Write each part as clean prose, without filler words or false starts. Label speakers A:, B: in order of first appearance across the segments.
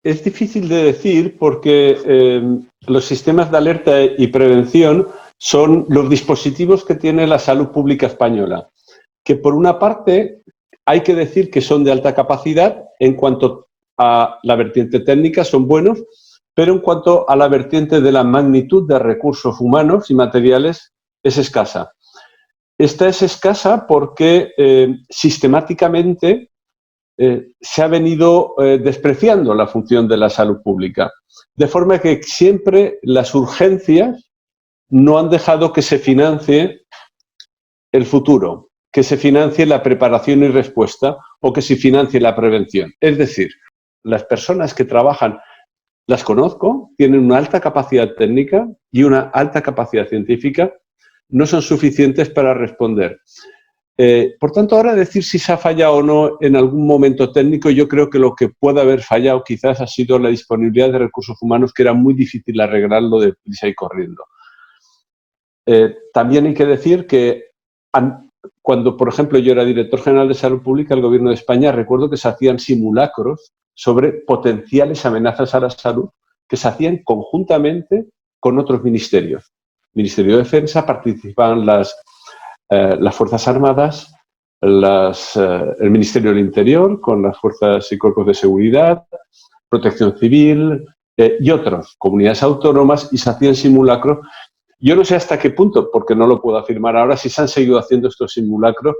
A: es difícil de decir porque los sistemas de alerta y prevención son los dispositivos que tiene la salud pública española, que por una parte hay que decir que son de alta capacidad en cuanto a la vertiente técnica, son buenos, pero en cuanto a la vertiente de la magnitud de recursos humanos y materiales es escasa. Esta es escasa porque sistemáticamente se ha venido despreciando la función de la salud pública, de forma que siempre las urgencias no han dejado que se financie el futuro, que se financie la preparación y respuesta o que se financie la prevención. Es decir, las personas que trabajan, las conozco, tienen una alta capacidad técnica y una alta capacidad científica, no son suficientes para responder. Por tanto, ahora decir si se ha fallado o no en algún momento técnico, yo creo que lo que puede haber fallado quizás ha sido la disponibilidad de recursos humanos, que era muy difícil arreglarlo de prisa y corriendo. También hay que decir que cuando, por ejemplo, yo era director general de Salud Pública del Gobierno de España, recuerdo que se hacían simulacros sobre potenciales amenazas a la salud que se hacían conjuntamente con otros ministerios. El Ministerio de Defensa, participaban las Fuerzas Armadas, el Ministerio del Interior, con las fuerzas y cuerpos de seguridad, Protección Civil y otras comunidades autónomas, y se hacían simulacros. Yo no sé hasta qué punto, porque no lo puedo afirmar ahora, si se han seguido haciendo estos simulacros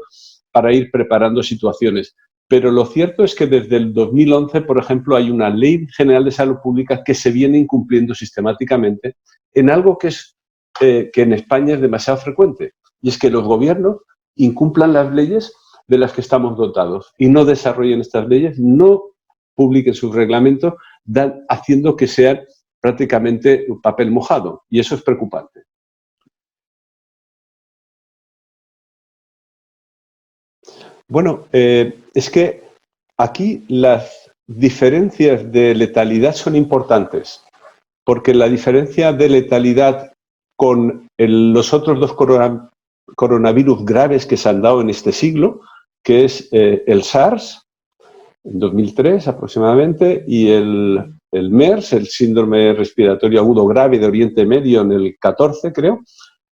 A: para ir preparando situaciones. Pero lo cierto es que desde el 2011, por ejemplo, hay una Ley General de Salud Pública que se viene incumpliendo sistemáticamente en algo que en España es demasiado frecuente. Y es que los gobiernos incumplan las leyes de las que estamos dotados y no desarrollen estas leyes, no publiquen sus reglamentos, haciendo que sean prácticamente un papel mojado. Y eso es preocupante. Bueno, es que aquí las diferencias de letalidad son importantes, porque la diferencia de letalidad con los otros dos coronavirus graves que se han dado en este siglo, que es el SARS, en 2003 aproximadamente, y el MERS, el síndrome respiratorio agudo grave de Oriente Medio, en el 14, creo,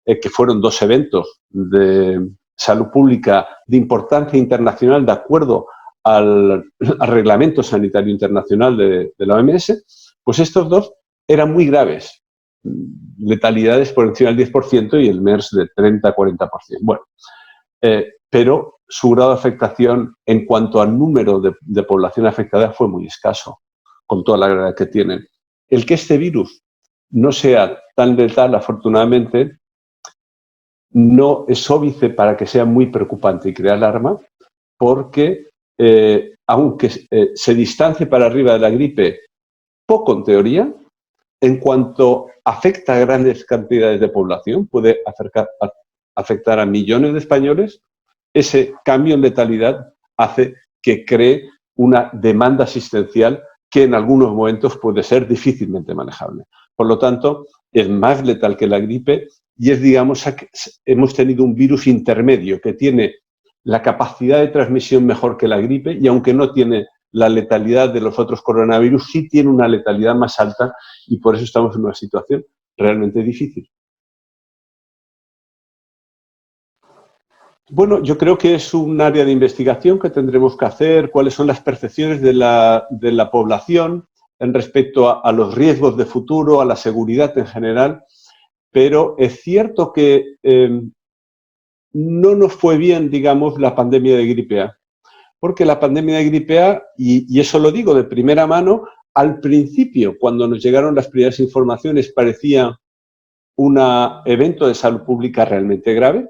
A: que fueron dos eventos de salud pública de importancia internacional de acuerdo al Reglamento Sanitario Internacional de la OMS, pues estos dos eran muy graves, letalidades por encima del 10% y el MERS de 30-40%. Bueno, pero su grado de afectación en cuanto al número de población afectada fue muy escaso, con toda la gravedad que tienen. El que este virus no sea tan letal, afortunadamente, no es óbice para que sea muy preocupante y crea alarma, porque aunque se distancie para arriba de la gripe poco en teoría, en cuanto afecta a grandes cantidades de población, puede afectar a millones de españoles, ese cambio en letalidad hace que cree una demanda asistencial que en algunos momentos puede ser difícilmente manejable. Por lo tanto, es más letal que la gripe y es, digamos, hemos tenido un virus intermedio que tiene la capacidad de transmisión mejor que la gripe y aunque no tiene la letalidad de los otros coronavirus, sí tiene una letalidad más alta y por eso estamos en una situación realmente difícil. Bueno, yo creo que es un área de investigación que tendremos que hacer, cuáles son las percepciones de la población en respecto a los riesgos de futuro, a la seguridad en general, pero es cierto que no nos fue bien, digamos, la pandemia de gripe A, porque la pandemia de gripe A, y eso lo digo de primera mano, al principio, cuando nos llegaron las primeras informaciones, parecía un evento de salud pública realmente grave.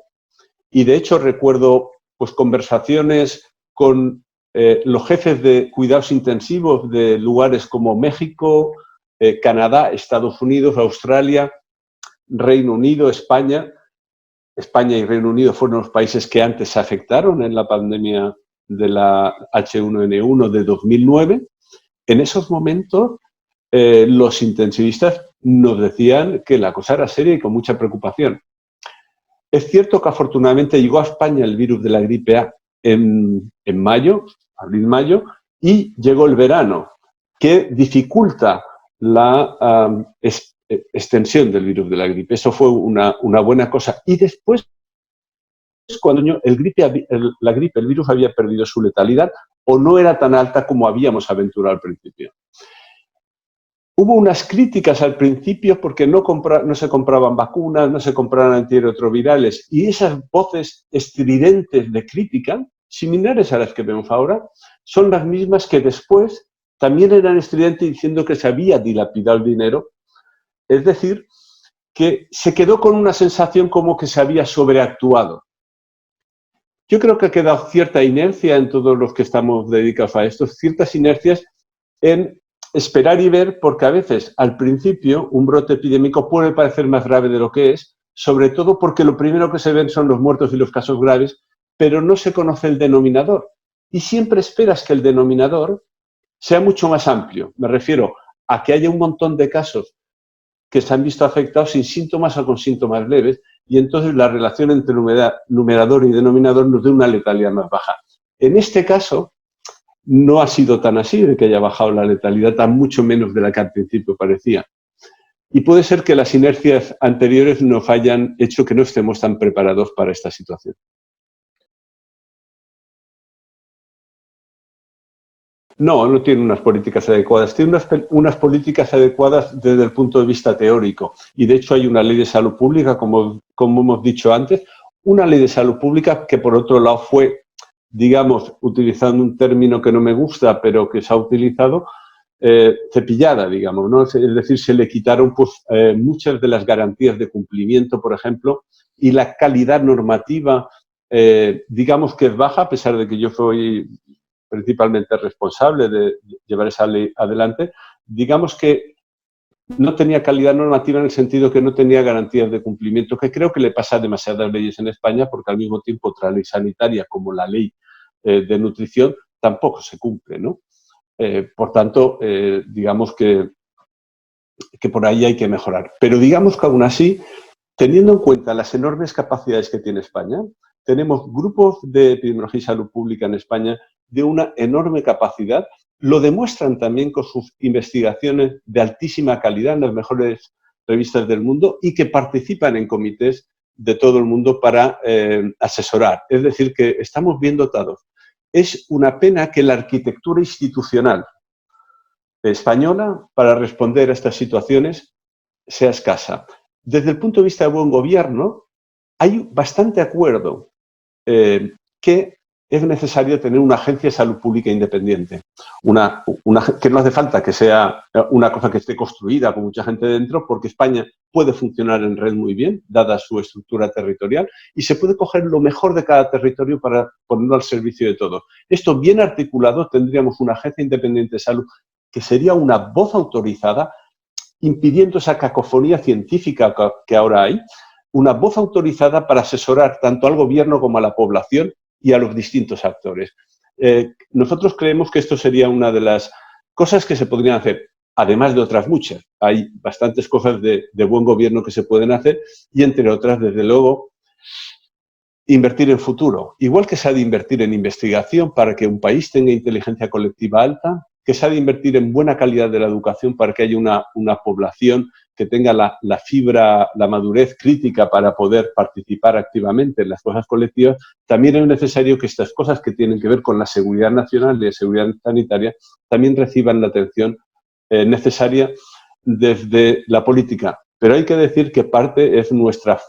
A: Y de hecho recuerdo pues, conversaciones con los jefes de cuidados intensivos de lugares como México, Canadá, Estados Unidos, Australia, Reino Unido, España. España y Reino Unido fueron los países que antes se afectaron en la pandemia de la H1N1 de 2009. En esos momentos los intensivistas nos decían que la cosa era seria y con mucha preocupación. Es cierto que afortunadamente llegó a España el virus de la gripe A en mayo, abril-mayo, y llegó el verano. que dificulta la extensión del virus de la gripe. Eso fue una buena cosa. Y después, cuando el virus había perdido su letalidad o no era tan alta como habíamos aventurado al principio. Hubo unas críticas al principio porque no se compraban vacunas, no se compraban antirretrovirales, y esas voces estridentes de crítica, similares a las que vemos ahora, son las mismas que después también eran estridentes diciendo que se había dilapidado el dinero. Es decir, que se quedó con una sensación como que se había sobreactuado. Yo creo que ha quedado cierta inercia en todos los que estamos dedicados a esto, ciertas inercias en esperar y ver, porque a veces al principio un brote epidémico puede parecer más grave de lo que es, sobre todo porque lo primero que se ven son los muertos y los casos graves, pero no se conoce el denominador. Y siempre esperas que el denominador sea mucho más amplio. Me refiero a que haya un montón de casos que se han visto afectados sin síntomas o con síntomas leves, y entonces la relación entre numerador y denominador nos dé una letalidad más baja. En este caso, no ha sido tan así, de que haya bajado la letalidad, tan mucho menos de la que al principio parecía. Y puede ser que las inercias anteriores nos hayan hecho que no estemos tan preparados para esta situación. No, no tiene unas políticas adecuadas. Tiene unas políticas adecuadas desde el punto de vista teórico. Y de hecho hay una ley de salud pública, como hemos dicho antes, una ley de salud pública que por otro lado fue, digamos, utilizando un término que no me gusta, pero que se ha utilizado, cepillada, digamos, ¿no? Es decir, se le quitaron pues, muchas de las garantías de cumplimiento, por ejemplo, y la calidad normativa, digamos que es baja, a pesar de que yo soy principalmente responsable de llevar esa ley adelante, digamos que no tenía calidad normativa en el sentido que no tenía garantías de cumplimiento, que creo que le pasa a demasiadas leyes en España, porque al mismo tiempo otra ley sanitaria como la ley de nutrición tampoco se cumple, ¿no? Por tanto, digamos que por ahí hay que mejorar. Pero digamos que aún así, teniendo en cuenta las enormes capacidades que tiene España, tenemos grupos de epidemiología y salud pública en España de una enorme capacidad. Lo demuestran también con sus investigaciones de altísima calidad en las mejores revistas del mundo y que participan en comités de todo el mundo para asesorar. Es decir, que estamos bien dotados. Es una pena que la arquitectura institucional española para responder a estas situaciones sea escasa. Desde el punto de vista de buen gobierno, hay bastante acuerdo que es necesario tener una agencia de salud pública independiente. Que no hace falta que sea una cosa que esté construida con mucha gente dentro, porque España puede funcionar en red muy bien, dada su estructura territorial, y se puede coger lo mejor de cada territorio para ponerlo al servicio de todos. Esto bien articulado, tendríamos una agencia independiente de salud que sería una voz autorizada, impidiendo esa cacofonía científica que ahora hay, una voz autorizada para asesorar tanto al gobierno como a la población y a los distintos actores. Nosotros creemos que esto sería una de las cosas que se podrían hacer, además de otras muchas. Hay bastantes cosas de buen gobierno que se pueden hacer y, entre otras, desde luego, invertir en futuro. Igual que se ha de invertir en investigación para que un país tenga inteligencia colectiva alta, que se ha de invertir en buena calidad de la educación para que haya una población que tenga la fibra, la madurez crítica para poder participar activamente en las cosas colectivas, también es necesario que estas cosas que tienen que ver con la seguridad nacional y la seguridad sanitaria también reciban la atención necesaria desde la política. Pero hay que decir que parte es nuestra...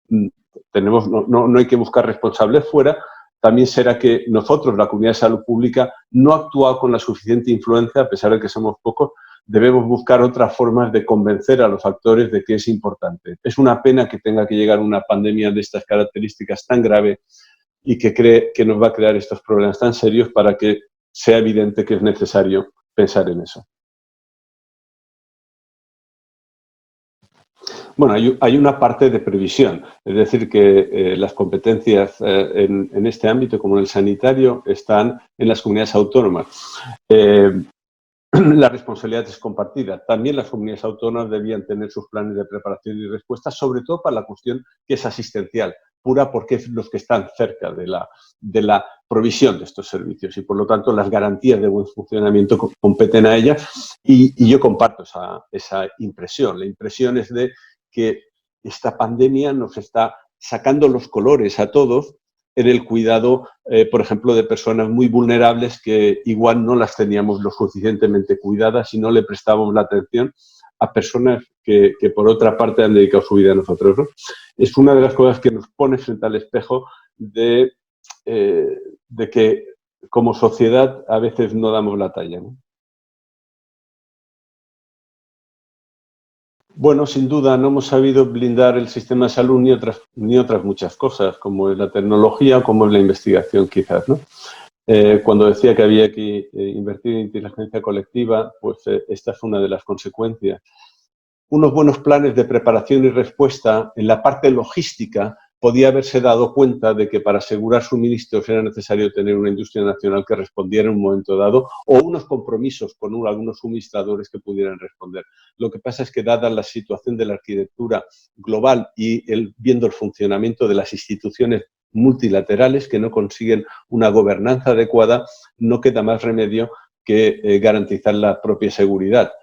A: no hay que buscar responsables fuera, también será que nosotros, la comunidad de salud pública, no ha actuado con la suficiente influencia, a pesar de que somos pocos. Debemos buscar otras formas de convencer a los actores de que es importante. Es una pena que tenga que llegar una pandemia de estas características tan grave y que nos va a crear estos problemas tan serios para que sea evidente que es necesario pensar en eso. Bueno, hay una parte de previsión, es decir, que las competencias en este ámbito, como en el sanitario, están en las comunidades autónomas. La responsabilidad es compartida. También las comunidades autónomas debían tener sus planes de preparación y respuesta, sobre todo para la cuestión que es asistencial. pura porque es los que están cerca de la provisión de estos servicios y, por lo tanto, las garantías de buen funcionamiento competen a ella y yo comparto esa impresión. La impresión es de que esta pandemia nos está sacando los colores a todos en el cuidado, por ejemplo, de personas muy vulnerables que igual no las teníamos lo suficientemente cuidadas y no le prestábamos la atención a personas que por otra parte han dedicado su vida a nosotros, ¿no? Es una de las cosas que nos pone frente al espejo de que como sociedad a veces no damos la talla, ¿no? Bueno, sin duda no hemos sabido blindar el sistema de salud ni otras muchas cosas, como es la tecnología o como es la investigación quizás, ¿no? Cuando decía que había que invertir en inteligencia colectiva, pues esta es una de las consecuencias. Unos buenos planes de preparación y respuesta en la parte logística podía haberse dado cuenta de que para asegurar suministros era necesario tener una industria nacional que respondiera en un momento dado o unos compromisos con algunos suministradores que pudieran responder. Lo que pasa es que, dada la situación de la arquitectura global y viendo el funcionamiento de las instituciones multilaterales que no consiguen una gobernanza adecuada, no queda más remedio que garantizar la propia seguridad.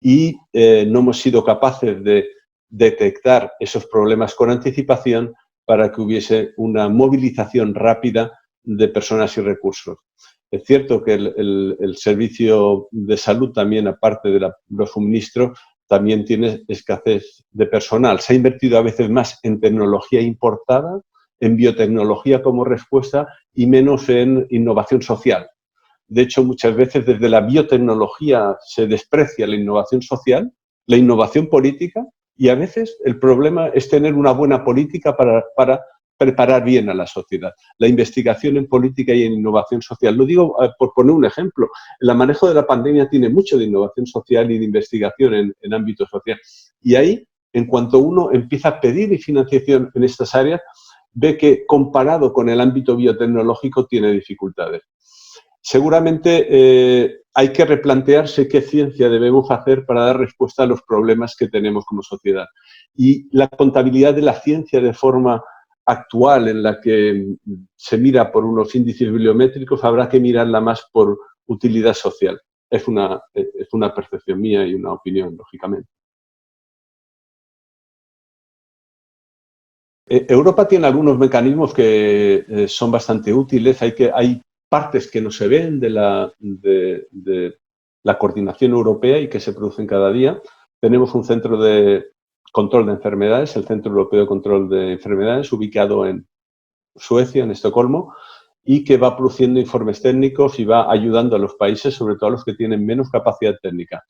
A: Y no hemos sido capaces de detectar esos problemas con anticipación para que hubiese una movilización rápida de personas y recursos. Es cierto que el servicio de salud también, aparte de los suministros, también tiene escasez de personal. Se ha invertido a veces más en tecnología importada, en biotecnología como respuesta y menos en innovación social. De hecho, muchas veces desde la biotecnología se desprecia la innovación social, la innovación política, y a veces el problema es tener una buena política para preparar bien a la sociedad. La investigación en política y en innovación social. Lo digo por poner un ejemplo. El manejo de la pandemia tiene mucho de innovación social y de investigación en ámbito social. Y ahí, en cuanto uno empieza a pedir financiación en estas áreas, ve que comparado con el ámbito biotecnológico tiene dificultades. Seguramente hay que replantearse qué ciencia debemos hacer para dar respuesta a los problemas que tenemos como sociedad. Y la contabilidad de la ciencia de forma actual, en la que se mira por unos índices bibliométricos, habrá que mirarla más por utilidad social. Es una percepción mía y una opinión, lógicamente. Europa tiene algunos mecanismos que son bastante útiles. Hay partes que no se ven de la coordinación europea y que se producen cada día. Tenemos un centro de control de enfermedades, el Centro Europeo de Control de Enfermedades, ubicado en Suecia, en Estocolmo, y que va produciendo informes técnicos y va ayudando a los países, sobre todo a los que tienen menos capacidad técnica,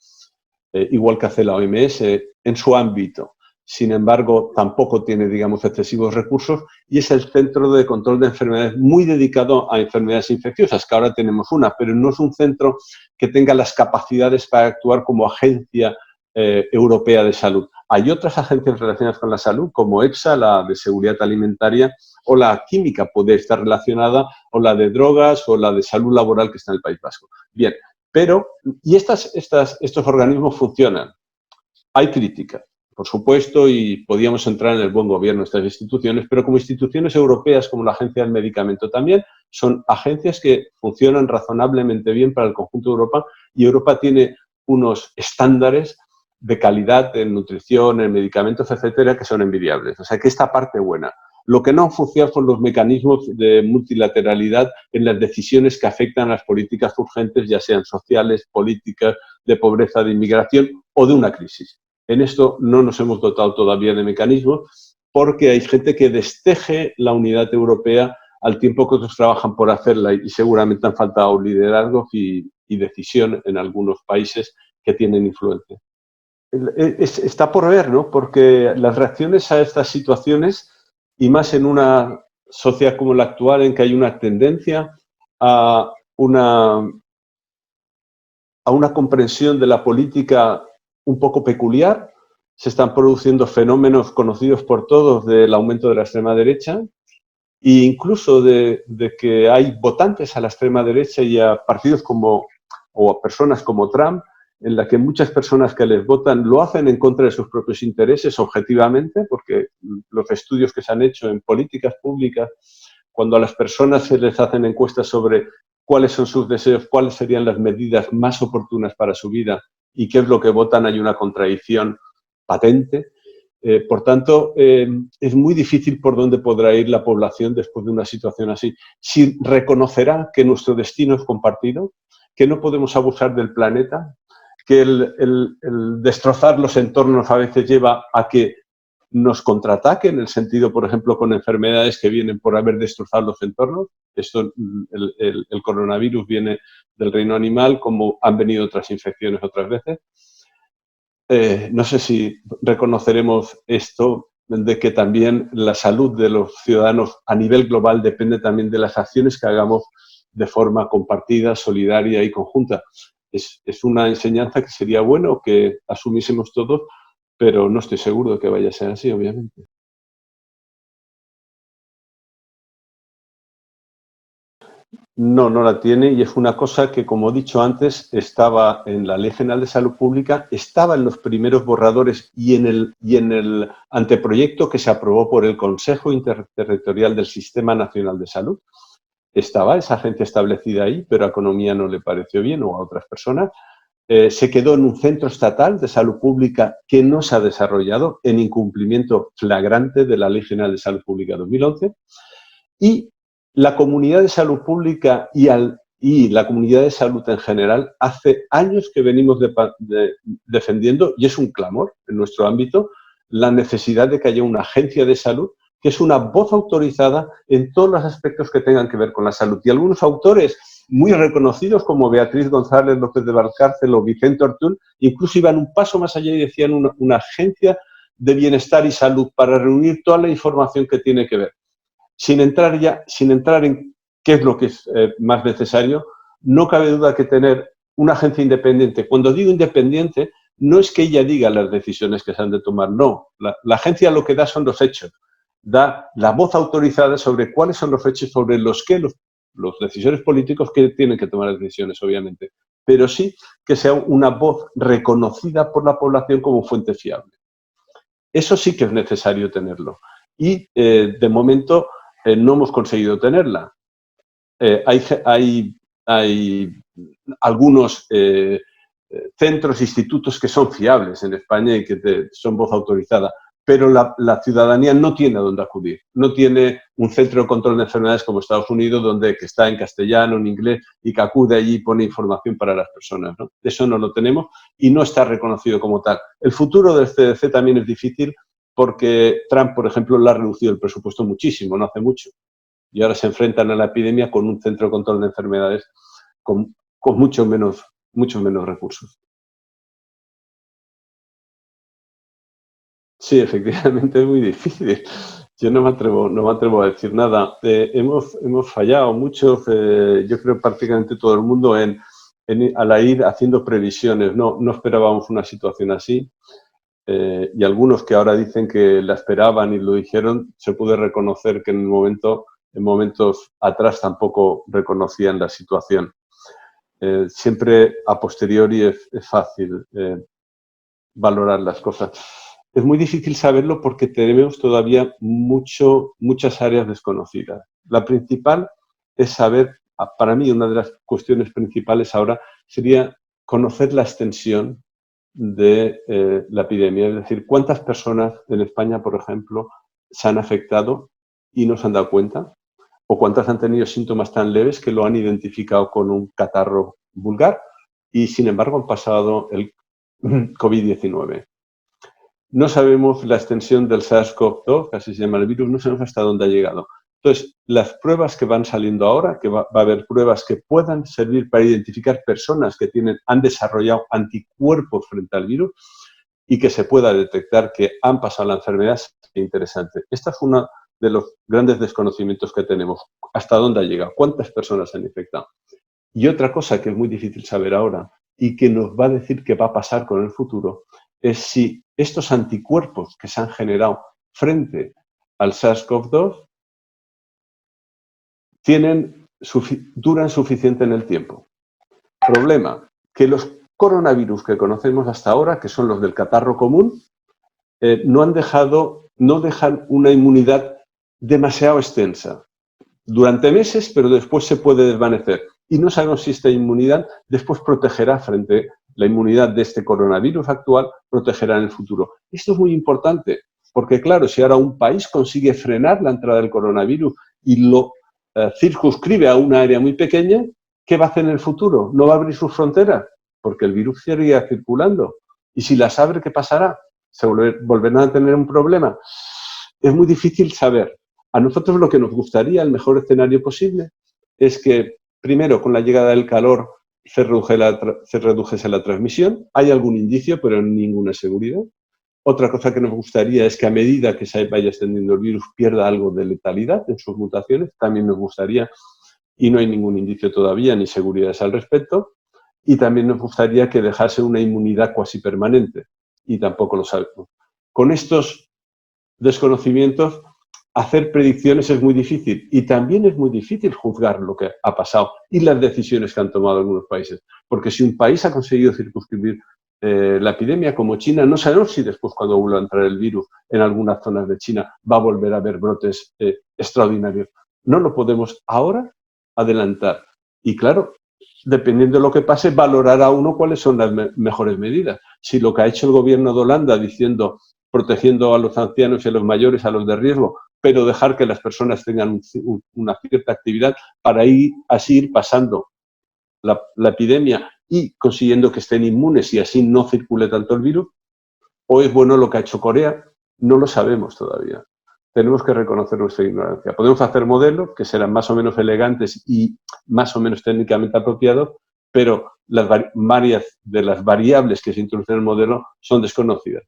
A: igual que hace la OMS en su ámbito. Sin embargo, tampoco tiene, digamos, excesivos recursos y es el centro de control de enfermedades muy dedicado a enfermedades infecciosas, que ahora tenemos una, pero no es un centro que tenga las capacidades para actuar como agencia europea de salud. Hay otras agencias relacionadas con la salud, como EFSA, la de seguridad alimentaria, o la química puede estar relacionada, o la de drogas, o la de salud laboral que está en el País Vasco. Bien, pero, y estos organismos funcionan. Hay crítica, por supuesto, y podíamos entrar en el buen gobierno de estas instituciones, pero como instituciones europeas, como la Agencia del Medicamento también, son agencias que funcionan razonablemente bien para el conjunto de Europa y Europa tiene unos estándares de calidad en nutrición, en medicamentos, etcétera, que son envidiables. O sea, que esta parte buena. Lo que no han funcionado son los mecanismos de multilateralidad en las decisiones que afectan a las políticas urgentes, ya sean sociales, políticas, de pobreza, de inmigración o de una crisis. En esto no nos hemos dotado todavía de mecanismos porque hay gente que desteje la unidad europea al tiempo que otros trabajan por hacerla y seguramente han faltado liderazgos y decisión en algunos países que tienen influencia. Está por ver, ¿no? Porque las reacciones a estas situaciones, y más en una sociedad como la actual, en que hay una tendencia a una comprensión de la política un poco peculiar, se están produciendo fenómenos conocidos por todos del aumento de la extrema derecha e incluso de que hay votantes a la extrema derecha y a partidos como, o a personas como Trump, en la que muchas personas que les votan lo hacen en contra de sus propios intereses objetivamente, porque los estudios que se han hecho en políticas públicas, cuando a las personas se les hacen encuestas sobre cuáles son sus deseos, cuáles serían las medidas más oportunas para su vida y qué es lo que votan, hay una contradicción patente. Por tanto, es muy difícil por dónde podrá ir la población después de una situación así. Si reconocerá que nuestro destino es compartido, que no podemos abusar del planeta, que el destrozar los entornos a veces lleva a que nos contraataquen, en el sentido, por ejemplo, con enfermedades que vienen por haber destrozado los entornos. Esto, el coronavirus viene del reino animal, como han venido otras infecciones otras veces. No sé si reconoceremos esto, de que también la salud de los ciudadanos a nivel global depende también de las acciones que hagamos de forma compartida, solidaria y conjunta. Es una enseñanza que sería bueno que asumiésemos todos, pero no estoy seguro de que vaya a ser así, obviamente. No, no la tiene, y es una cosa que, como he dicho antes, estaba en la Ley General de Salud Pública, estaba en los primeros borradores y en el anteproyecto que se aprobó por el Consejo Interterritorial del Sistema Nacional de Salud. Estaba esa agencia establecida ahí, pero a Economía no le pareció bien, o a otras personas. Se quedó en un centro estatal de salud pública que no se ha desarrollado, en incumplimiento flagrante de la Ley General de Salud Pública 2011. Y la comunidad de salud pública y la comunidad de salud en general hace años que venimos defendiendo, y es un clamor en nuestro ámbito, la necesidad de que haya una agencia de salud que es una voz autorizada en todos los aspectos que tengan que ver con la salud. Y algunos autores muy reconocidos, como Beatriz González López de Valcárcel o Vicente Ortún, incluso iban un paso más allá y decían una agencia de bienestar y salud para reunir toda la información que tiene que ver. Sin entrar en qué es lo que es más necesario, no cabe duda que tener una agencia independiente. Cuando digo independiente, no es que ella diga las decisiones que se han de tomar, no. La agencia lo que da son los hechos, da la voz autorizada sobre cuáles son los hechos sobre los que los decisores políticos que tienen que tomar las decisiones, obviamente, pero sí que sea una voz reconocida por la población como fuente fiable. Eso sí que es necesario tenerlo. Y de momento no hemos conseguido tenerla. Hay algunos centros, institutos que son fiables en España y que son voz autorizada, pero la ciudadanía no tiene a dónde acudir. No tiene un centro de control de enfermedades como Estados Unidos, que está en castellano, en inglés, y que acude allí y pone información para las personas, ¿no? Eso no lo tenemos y no está reconocido como tal. El futuro del CDC también es difícil porque Trump, por ejemplo, le ha reducido el presupuesto muchísimo, no hace mucho. Y ahora se enfrentan a la epidemia con un centro de control de enfermedades con mucho menos recursos. Sí, efectivamente es muy difícil. Yo no me atrevo a decir nada. Hemos fallado mucho, yo creo prácticamente todo el mundo, al ir haciendo previsiones. No esperábamos una situación así. Y algunos que ahora dicen que la esperaban y lo dijeron, se puede reconocer que en momentos atrás tampoco reconocían la situación. Siempre a posteriori es fácil valorar las cosas. Es muy difícil saberlo porque tenemos todavía muchas áreas desconocidas. La principal es saber, para mí una de las cuestiones principales ahora sería conocer la extensión de la epidemia, es decir, cuántas personas en España, por ejemplo, se han afectado y no se han dado cuenta, o cuántas han tenido síntomas tan leves que lo han identificado con un catarro vulgar y, sin embargo, han pasado el COVID-19. No sabemos la extensión del SARS-CoV-2, que así se llama el virus, no sabemos hasta dónde ha llegado. Entonces, las pruebas que van saliendo ahora, que va a haber pruebas que puedan servir para identificar personas que han desarrollado anticuerpos frente al virus y que se pueda detectar que han pasado la enfermedad, es interesante. Esta es uno de los grandes desconocimientos que tenemos. ¿Hasta dónde ha llegado? ¿Cuántas personas se han infectado? Y otra cosa que es muy difícil saber ahora y que nos va a decir qué va a pasar con el futuro es si estos anticuerpos que se han generado frente al SARS-CoV-2 duran suficiente en el tiempo. Problema, que los coronavirus que conocemos hasta ahora, que son los del catarro común, no dejan una inmunidad demasiado extensa. Durante meses, pero después se puede desvanecer. Y no sabemos si esta inmunidad después protegerá frente a la inmunidad de este coronavirus actual, protegerá en el futuro. Esto es muy importante, porque claro, si ahora un país consigue frenar la entrada del coronavirus y lo circunscribe a una área muy pequeña, ¿qué va a hacer en el futuro? ¿No va a abrir sus fronteras? Porque el virus seguirá circulando. Y si las abre, ¿qué pasará? ¿Se volverán a tener un problema? Es muy difícil saber. A nosotros lo que nos gustaría, el mejor escenario posible, es que, primero, con la llegada del calor se redujese la transmisión. Hay algún indicio, pero ninguna seguridad. Otra cosa que nos gustaría es que a medida que se vaya extendiendo el virus pierda algo de letalidad en sus mutaciones. También nos gustaría, y no hay ningún indicio todavía ni seguridades al respecto. Y también nos gustaría que dejase una inmunidad cuasi permanente. Y tampoco lo sabemos. Con estos desconocimientos, hacer predicciones es muy difícil y también es muy difícil juzgar lo que ha pasado y las decisiones que han tomado algunos países. Porque si un país ha conseguido circunscribir la epidemia como China, no sabemos si después cuando vuelva a entrar el virus en algunas zonas de China va a volver a haber brotes extraordinarios. No lo podemos ahora adelantar. Y claro, dependiendo de lo que pase, valorará uno cuáles son las mejores medidas. Si lo que ha hecho el gobierno de Holanda diciendo protegiendo a los ancianos y a los mayores, a los de riesgo, pero dejar que las personas tengan una cierta actividad para así ir pasando la epidemia y consiguiendo que estén inmunes y así no circule tanto el virus, o es bueno lo que ha hecho Corea, no lo sabemos todavía. Tenemos que reconocer nuestra ignorancia. Podemos hacer modelos que serán más o menos elegantes y más o menos técnicamente apropiados, pero varias de las variables que se introducen en el modelo son desconocidas.